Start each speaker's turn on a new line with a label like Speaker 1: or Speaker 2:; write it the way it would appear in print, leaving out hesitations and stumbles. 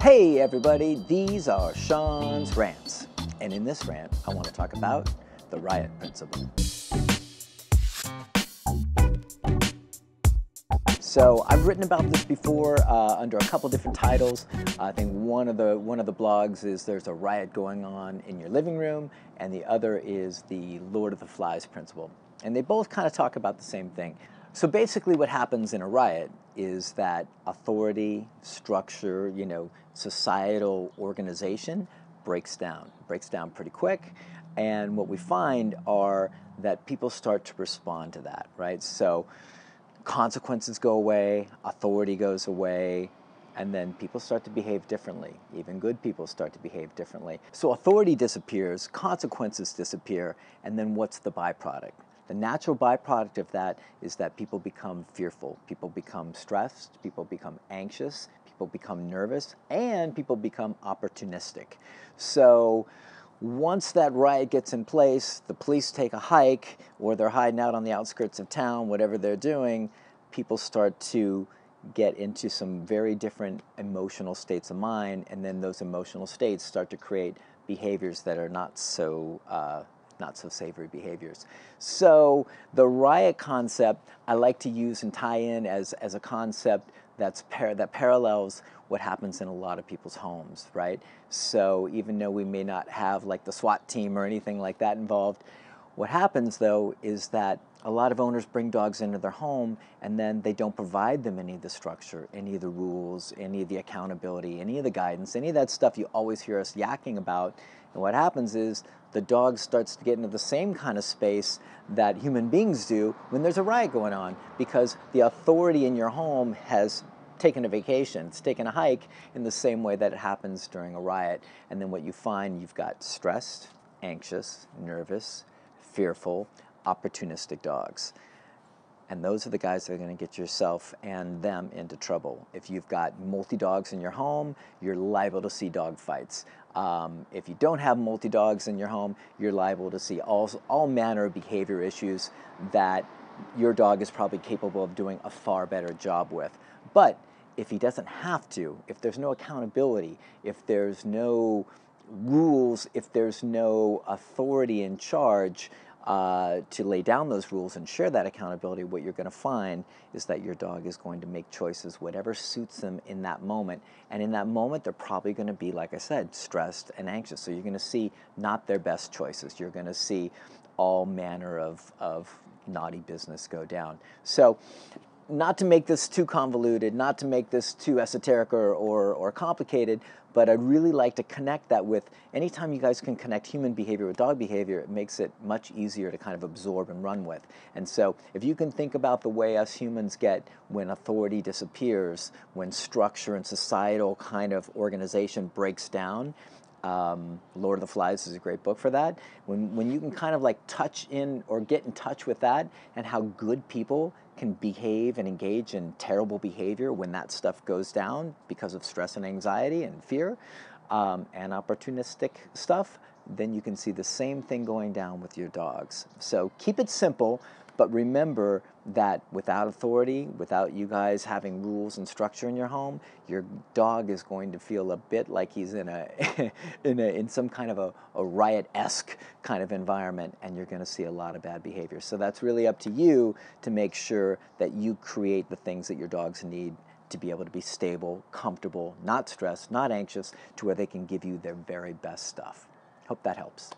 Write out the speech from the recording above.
Speaker 1: Hey everybody, these are Sean's Rants, and in this rant I want to talk about the Riot Principle. So I've written about this before under a couple different titles. I think one of the blogs is there's a riot going on in your living room, and the other is the Lord of the Flies principle. And they both kind of talk about the same thing. So basically what happens in a riot is that authority, structure, societal organization breaks down pretty quick. And what we find are that people start to respond to that, right? So consequences go away, authority goes away, and then people start to behave differently. Even good people start to behave differently. So authority disappears, consequences disappear, and then what's the byproduct? The natural byproduct of that is that people become fearful, people become stressed, people become anxious, people become nervous, and people become opportunistic. So once that riot gets in place, the police take a hike, or they're hiding out on the outskirts of town, whatever they're doing, people start to get into some very different emotional states of mind, and then those emotional states start to create behaviors that are not so savory behaviors. So the riot concept I like to use and tie in as a concept that parallels what happens in a lot of people's homes, right? So even though we may not have like the SWAT team or anything like that involved, what happens though is that a lot of owners bring dogs into their home and then they don't provide them any of the structure, any of the rules, any of the accountability, any of the guidance, any of that stuff you always hear us yakking about. And what happens is the dog starts to get into the same kind of space that human beings do when there's a riot going on, because the authority in your home has taken a vacation, it's taken a hike in the same way that it happens during a riot. And then what you find, you've got stressed, anxious, nervous, fearful, opportunistic dogs. And those are the guys that are going to get yourself and them into trouble. If you've got multi-dogs in your home, you're liable to see dog fights. If you don't have multi-dogs in your home, you're liable to see all manner of behavior issues that your dog is probably capable of doing a far better job with. But if he doesn't have to, if there's no accountability, if there's no rules, if there's no authority in charge to lay down those rules and share that accountability, what you're going to find is that your dog is going to make choices, whatever suits them in that moment. And in that moment, they're probably going to be, like I said, stressed and anxious. So you're going to see not their best choices. You're going to see all manner of naughty business go down. So not to make this too convoluted, not to make this too esoteric or complicated, but I'd really like to connect that with, anytime you guys can connect human behavior with dog behavior, it makes it much easier to kind of absorb and run with. And so if you can think about the way us humans get when authority disappears, when structure and societal kind of organization breaks down, Lord of the Flies is a great book for that. When you can kind of like touch in or get in touch with that, and how good people can behave and engage in terrible behavior when that stuff goes down because of stress and anxiety and fear and opportunistic stuff, then you can see the same thing going down with your dogs. So keep it simple, but remember that without authority, without you guys having rules and structure in your home, your dog is going to feel a bit like he's in in some kind of a riot-esque kind of environment, and you're going to see a lot of bad behavior. So that's really up to you to make sure that you create the things that your dogs need to be able to be stable, comfortable, not stressed, not anxious, to where they can give you their very best stuff. Hope that helps.